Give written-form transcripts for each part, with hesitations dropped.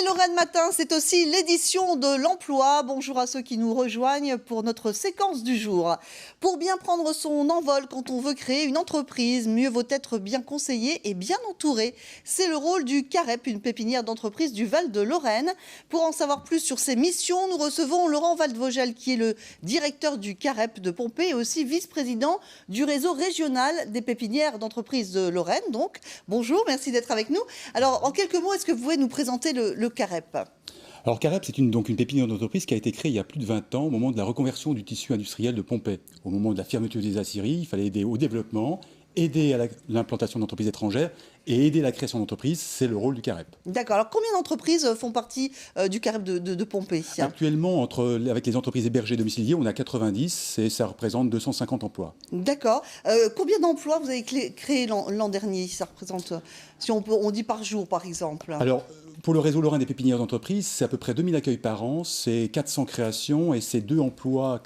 Lorraine Matin, c'est aussi l'édition de l'emploi. Bonjour à ceux qui nous rejoignent pour notre séquence du jour. Pour bien prendre son envol quand on veut créer une entreprise, mieux vaut être bien conseillé et bien entouré. C'est le rôle du CAREP, une pépinière d'entreprise du Val de Lorraine. Pour en savoir plus sur ses missions, nous recevons Laurent Waldvogel, qui est le directeur du CAREP de Pompée et aussi vice-président du réseau régional des pépinières d'entreprise de Lorraine. Donc, bonjour, merci d'être avec nous. Alors, en quelques mots, est-ce que vous pouvez nous présenter le CAREP? Alors CAREP, c'est une pépinière d'entreprise qui a été créée il y a plus de 20 ans au moment de la reconversion du tissu industriel de Pompée. Au moment de la fermeture des aciéries, il fallait aider au développement, aider à l'implantation d'entreprises étrangères et aider à la création d'entreprises. C'est le rôle du CAREP. D'accord. Alors combien d'entreprises font partie du CAREP de Pompée? Actuellement, avec les entreprises hébergées domiciliées, on a 90 et ça représente 250 emplois. D'accord. Combien d'emplois vous avez créé l'an dernier? Ça représente, si on dit par jour par exemple. Alors, pour le réseau lorrain des pépinières d'entreprise, c'est à peu près 2000 accueils par an, c'est 400 créations et c'est 2 emplois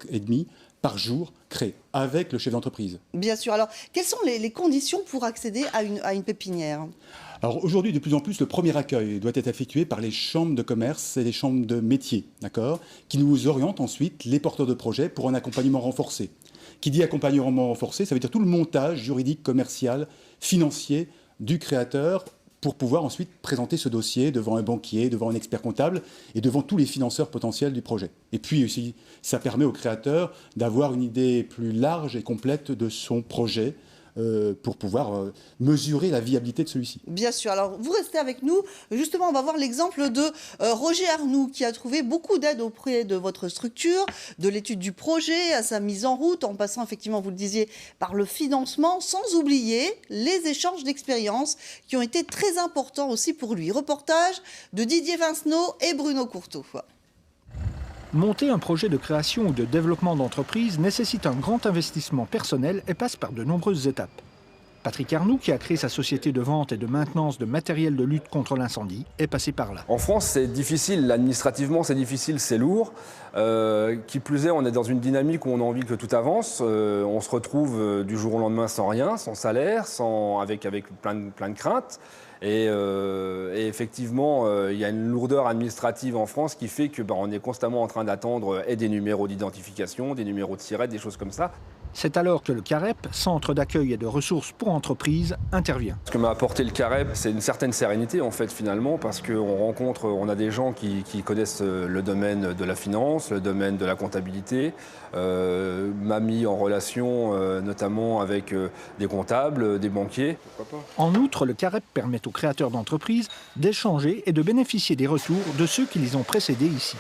et demi par jour créés avec le chef d'entreprise. Bien sûr. Alors, quelles sont les conditions pour accéder à une pépinière? Alors aujourd'hui, de plus en plus, le premier accueil doit être effectué par les chambres de commerce et les chambres de métiers, d'accord, qui nous orientent ensuite les porteurs de projets pour un accompagnement renforcé. Qui dit accompagnement renforcé, ça veut dire tout le montage juridique, commercial, financier du créateur pour pouvoir ensuite présenter ce dossier devant un banquier, devant un expert comptable et devant tous les financeurs potentiels du projet. Et puis aussi, ça permet au créateur d'avoir une idée plus large et complète de son projet pour pouvoir mesurer la viabilité de celui-ci. Bien sûr. Alors, vous restez avec nous. Justement, on va voir l'exemple de Roger Arnoux, qui a trouvé beaucoup d'aide auprès de votre structure, de l'étude du projet, à sa mise en route, en passant, effectivement, vous le disiez, par le financement, sans oublier les échanges d'expériences qui ont été très importants aussi pour lui. Reportage de Didier Vincenot et Bruno Courteau. Monter un projet de création ou de développement d'entreprise nécessite un grand investissement personnel et passe par de nombreuses étapes. Patrick Arnoux, qui a créé sa société de vente et de maintenance de matériel de lutte contre l'incendie, est passé par là. En France, c'est difficile. Administrativement, c'est difficile, c'est lourd. Qui plus est, on est dans une dynamique où on a envie que tout avance. On se retrouve du jour au lendemain sans rien, sans salaire, avec plein de craintes. Et effectivement, il y a une lourdeur administrative en France qui fait que on est constamment en train d'attendre des numéros d'identification, des numéros de SIRET, des choses comme ça. C'est alors que le CAREP, Centre d'accueil et de ressources pour entreprises, intervient. Ce que m'a apporté le CAREP, c'est une certaine sérénité en fait finalement, parce on a des gens qui connaissent le domaine de la finance, le domaine de la comptabilité, m'a mis en relation notamment avec des comptables, des banquiers. En outre, le CAREP permet aux créateurs d'entreprises d'échanger et de bénéficier des retours de ceux qui les ont précédés ici.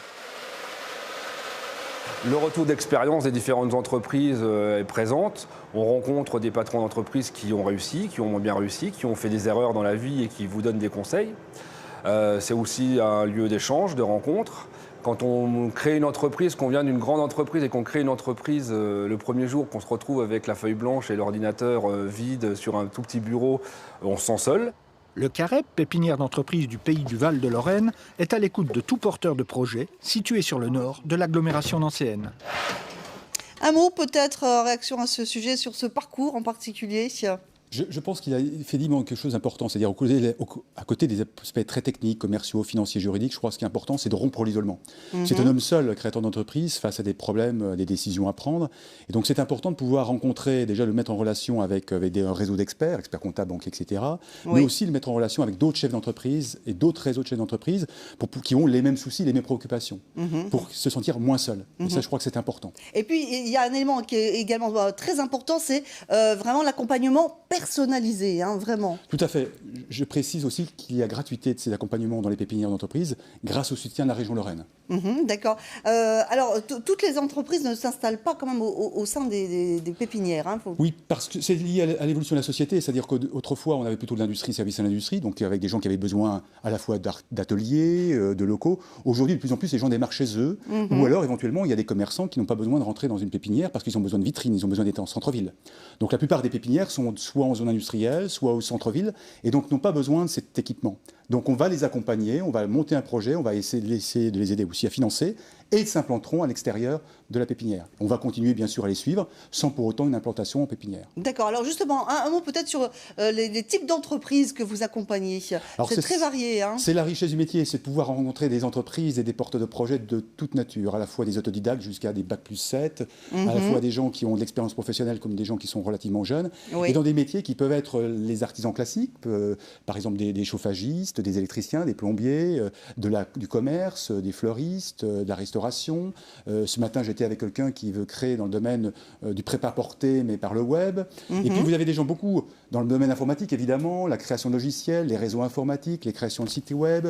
Le retour d'expérience des différentes entreprises est présente. On rencontre des patrons d'entreprises qui ont réussi, qui ont moins bien réussi, qui ont fait des erreurs dans la vie et qui vous donnent des conseils. C'est aussi un lieu d'échange, de rencontre. Quand on crée une entreprise, qu'on vient d'une grande entreprise et qu'on crée une entreprise le premier jour, qu'on se retrouve avec la feuille blanche et l'ordinateur vide sur un tout petit bureau, on se sent seul. Le CAREP, pépinière d'entreprise du pays du Val de Lorraine, est à l'écoute de tout porteur de projet situé sur le nord de l'agglomération nancéenne. Un mot peut-être, réaction à ce sujet, sur ce parcours en particulier? Je pense qu'il a fait dire quelque chose d'important, c'est-à-dire à côté des aspects très techniques, commerciaux, financiers, juridiques, je crois que ce qui est important, c'est de rompre l'isolement. C'est un homme seul, créateur d'entreprise, face à des problèmes, des décisions à prendre. Et donc c'est important de pouvoir rencontrer, déjà le mettre en relation avec un réseau d'experts, experts comptables, banquiers, etc. Oui. Mais aussi le mettre en relation avec d'autres chefs d'entreprise et d'autres réseaux de chefs d'entreprise qui ont les mêmes soucis, les mêmes préoccupations, pour se sentir moins seul. Et ça, je crois que c'est important. Et puis, il y a un élément qui est également très important, c'est vraiment l'accompagnement personnalisé, vraiment. Tout à fait. Je précise aussi qu'il y a gratuité de ces accompagnements dans les pépinières d'entreprise grâce au soutien de la région Lorraine. D'accord. Alors, toutes les entreprises ne s'installent pas quand même au sein des pépinières. Oui, parce que c'est lié à l'évolution de la société. C'est-à-dire qu'autrefois, on avait plutôt de l'industrie, service à l'industrie, donc avec des gens qui avaient besoin à la fois d'ateliers, de locaux. Aujourd'hui, de plus en plus, les gens démarrent chez eux. Ou alors, éventuellement, il y a des commerçants qui n'ont pas besoin de rentrer dans une pépinière parce qu'ils ont besoin de vitrines, ils ont besoin d'être en centre-ville. Donc la plupart des pépinières sont soit en zone industrielle, soit au centre-ville, et donc n'ont pas besoin de cet équipement. Donc on va les accompagner, on va monter un projet, on va essayer de les aider aussi à financer et s'implanteront à l'extérieur de la pépinière. On va continuer bien sûr à les suivre sans pour autant une implantation en pépinière. D'accord. Alors justement, un mot peut-être sur les types d'entreprises que vous accompagnez. C'est très varié. Hein. C'est la richesse du métier, c'est de pouvoir rencontrer des entreprises et des porteurs de projets de toute nature, à la fois des autodidactes jusqu'à des Bac+7, à la fois des gens qui ont de l'expérience professionnelle comme des gens qui sont relativement jeunes, et dans des métiers qui peuvent être les artisans classiques, par exemple des chauffagistes, des électriciens, des plombiers, du commerce, des fleuristes, de la restauration. Ce matin, j'étais avec quelqu'un qui veut créer dans le domaine du prêt-à-porter, mais par le web. Et puis vous avez des gens beaucoup dans le domaine informatique, évidemment, la création de logiciels, les réseaux informatiques, les créations de sites web,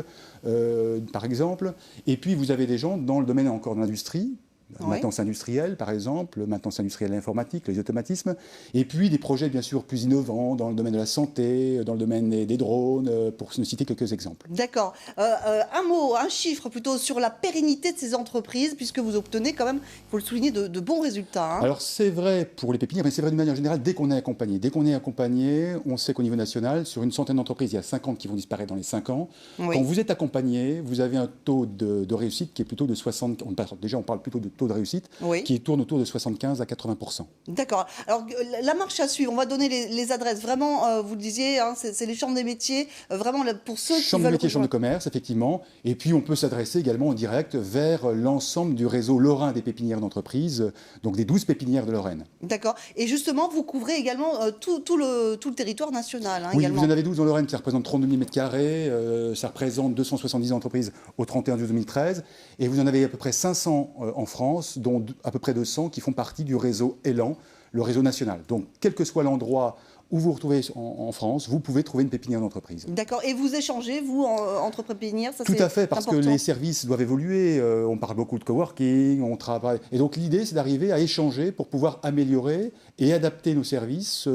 par exemple. Et puis vous avez des gens dans le domaine encore de l'industrie, maintenance industrielle, par exemple, maintenance industrielle informatique, les automatismes, et puis des projets, bien sûr, plus innovants dans le domaine de la santé, dans le domaine des drones, pour ne citer quelques exemples. D'accord. Un mot, un chiffre plutôt sur la pérennité de ces entreprises, puisque vous obtenez quand même, il faut le souligner, de bons résultats. Hein. Alors, c'est vrai pour les pépinières, mais c'est vrai d'une manière générale, dès qu'on est accompagné. Dès qu'on est accompagné, on sait qu'au niveau national, sur une centaine d'entreprises, il y a 50 qui vont disparaître dans les 5 ans. Oui. Quand vous êtes accompagné, vous avez un taux de réussite qui est plutôt de 60... Déjà, on parle plutôt de taux de réussite, qui tourne autour de 75 à 80%. D'accord. Alors, la marche à suivre, on va donner les adresses. Vraiment, vous le disiez, hein, c'est les chambres des métiers, vraiment pour ceux qui veulent... Chambres des métiers, chambres de commerce, effectivement. Et puis, on peut s'adresser également en direct vers l'ensemble du réseau lorrain des pépinières d'entreprise, donc des 12 pépinières de Lorraine. D'accord. Et justement, vous couvrez également tout le territoire national. Hein, oui, également. Vous en avez 12 dans Lorraine, ça représente 32 000 m², ça représente 270 entreprises au 31/12/2013. Et vous en avez à peu près 500 en France, dont à peu près 200 qui font partie du réseau Élan, le réseau national. Donc, quel que soit l'endroit où vous vous retrouvez en France, vous pouvez trouver une pépinière d'entreprise. D'accord. Et vous échangez, vous, entre pépinières, ça, Tout à fait, parce important. que les services doivent évoluer. On parle beaucoup de coworking, on travaille. Et donc, l'idée, c'est d'arriver à échanger pour pouvoir améliorer et adapter nos services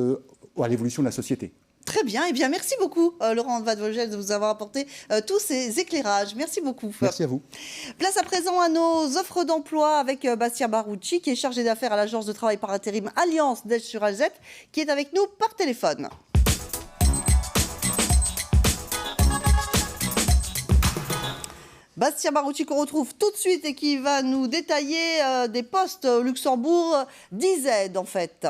à l'évolution de la société. Très bien. Eh bien, merci beaucoup, Laurent Vadevogel, de vous avoir apporté tous ces éclairages. Merci beaucoup. Merci à vous. Place à présent à nos offres d'emploi avec Bastien Baroucci, qui est chargé d'affaires à l'agence de travail par intérim Alliance d'Esch-sur-Alzette, qui est avec nous par téléphone. Bastien Baroucci qu'on retrouve tout de suite et qui va nous détailler des postes au Luxembourg, 10 aides en fait.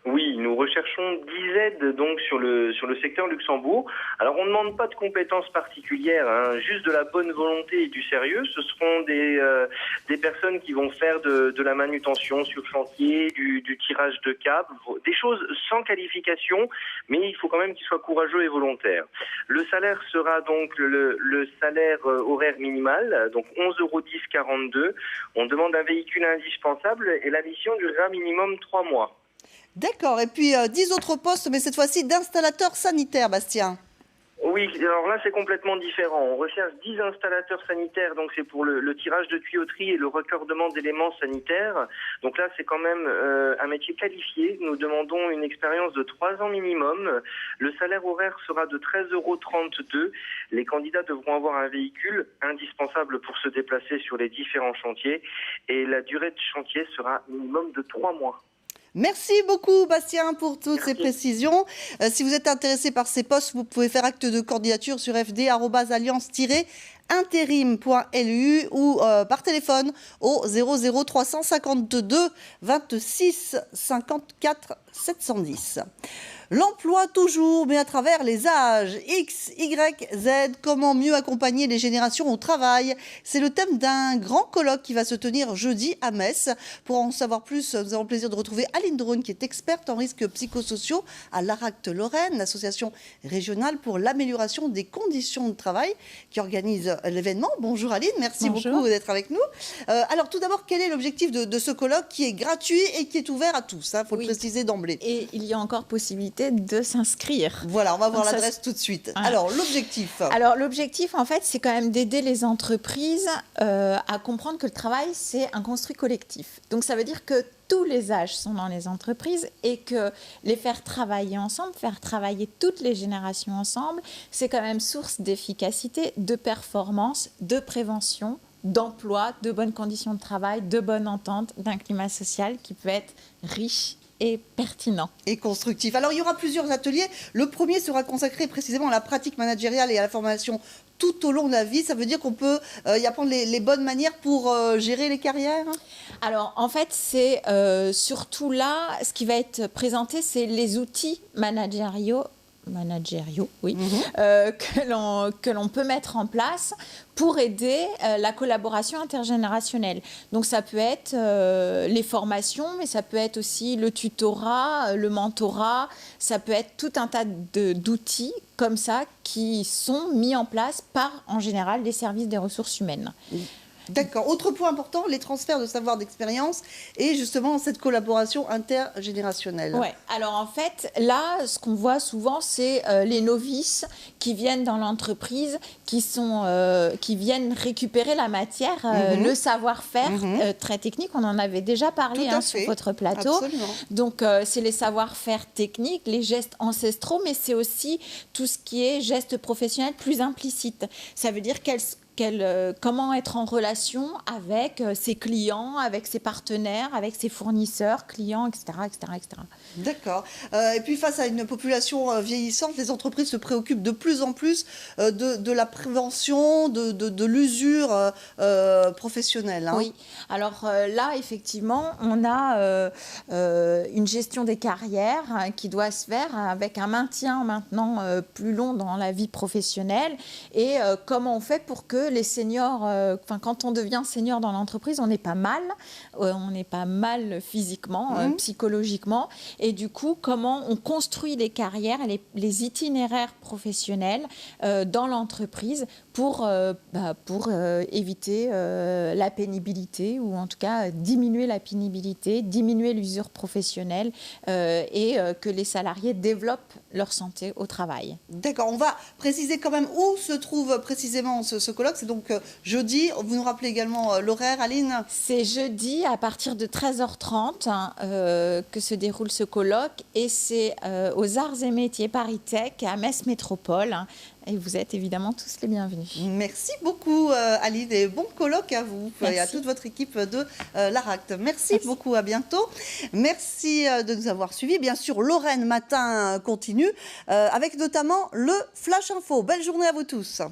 Oui, nous recherchons 10 aides donc sur le secteur Luxembourg. Alors on ne demande pas de compétences particulières, hein, juste de la bonne volonté et du sérieux. Ce seront des personnes qui vont faire de la manutention sur chantier, du tirage de câbles, des choses sans qualification, mais il faut quand même qu'ils soient courageux et volontaires. Le salaire sera donc le salaire horaire minimal, donc 11,10 €42. On demande un véhicule indispensable et la mission durera minimum 3 mois. D'accord, et puis 10 autres postes, mais cette fois-ci d'installateurs sanitaires, Bastien. Oui, alors là c'est complètement différent. On recherche 10 installateurs sanitaires, donc c'est pour le tirage de tuyauterie et le raccordement d'éléments sanitaires. Donc là c'est quand même un métier qualifié. Nous demandons une expérience de 3 ans minimum. Le salaire horaire sera de 13,32 €. Les candidats devront avoir un véhicule indispensable pour se déplacer sur les différents chantiers et la durée de chantier sera minimum de 3 mois. Merci beaucoup, Bastien, pour toutes ces précisions. Si vous êtes intéressé par ces postes, vous pouvez faire acte de candidature sur fd@alliance-interim.lu ou par téléphone au 00 352 26 54 710. L'emploi toujours, mais à travers les âges. X, Y, Z, comment mieux accompagner les générations au travail? C'est le thème d'un grand colloque qui va se tenir jeudi à Metz. Pour en savoir plus, nous avons le plaisir de retrouver Aline Drone, qui est experte en risques psychosociaux à l'ARACT Lorraine, l'association régionale pour l'amélioration des conditions de travail, qui organise l'événement. Bonjour Aline, merci beaucoup d'être avec nous. Alors tout d'abord, quel est l'objectif de ce colloque qui est gratuit et qui est ouvert à tous, hein, faut le préciser d'emblée. Et il y a encore possibilité de s'inscrire. Voilà, on va voir l'adresse tout de suite. Ah. Alors, l'objectif. Alors, l'objectif, en fait, c'est quand même d'aider les entreprises à comprendre que le travail, c'est un construit collectif. Donc, ça veut dire que tous les âges sont dans les entreprises et que les faire travailler ensemble, faire travailler toutes les générations ensemble, c'est quand même source d'efficacité, de performance, de prévention, d'emploi, de bonnes conditions de travail, de bonne entente, d'un climat social qui peut être riche et pertinent. Et constructif. Alors, il y aura plusieurs ateliers. Le premier sera consacré précisément à la pratique managériale et à la formation tout au long de la vie. Ça veut dire qu'on peut y apprendre les bonnes manières pour gérer les carrières? Alors, en fait, c'est surtout là, ce qui va être présenté, c'est les outils managériaux, oui, que l'on peut mettre en place pour aider la collaboration intergénérationnelle. Donc ça peut être les formations, mais ça peut être aussi le tutorat, le mentorat, ça peut être tout un tas d'outils comme ça qui sont mis en place par, en général, les services des ressources humaines. D'accord. Autre point important, les transferts de savoir d'expérience et justement cette collaboration intergénérationnelle. Ouais. Alors en fait, là, ce qu'on voit souvent, c'est les novices qui viennent dans l'entreprise, qui viennent récupérer la matière, le savoir-faire très technique. On en avait déjà parlé sur votre plateau. Absolument. Donc c'est les savoir-faire techniques, les gestes ancestraux, mais c'est aussi tout ce qui est gestes professionnels plus implicites. Ça veut dire comment être en relation avec ses clients, avec ses partenaires, avec ses fournisseurs, clients, etc. etc. D'accord. Et puis face à une population vieillissante, les entreprises se préoccupent de plus en plus de la prévention, de l'usure professionnelle. Hein. Oui. Alors là, effectivement, on a une gestion des carrières qui doit se faire avec un maintien maintenant plus long dans la vie professionnelle. Et comment on fait pour que les seniors, quand on devient senior dans l'entreprise, on n'est pas mal physiquement, psychologiquement. Et du coup, comment on construit les carrières, les itinéraires professionnels dans l'entreprise pour éviter la pénibilité ou en tout cas diminuer la pénibilité, diminuer l'usure professionnelle et que les salariés développent leur santé au travail. D'accord, on va préciser quand même où se trouve précisément ce colloque. C'est donc jeudi. Vous nous rappelez également l'horaire, Aline? C'est jeudi à partir de 13h30 que se déroule ce colloque et c'est aux Arts et Métiers Paris-Tech à Metz Métropole. Et vous êtes évidemment tous les bienvenus. Merci beaucoup, Aline, et bon colloque à vous. Merci. Et à toute votre équipe de l'ARACT. Merci beaucoup, à bientôt. Merci de nous avoir suivis. Bien sûr, Lorraine Matin continue avec notamment le Flash Info. Belle journée à vous tous.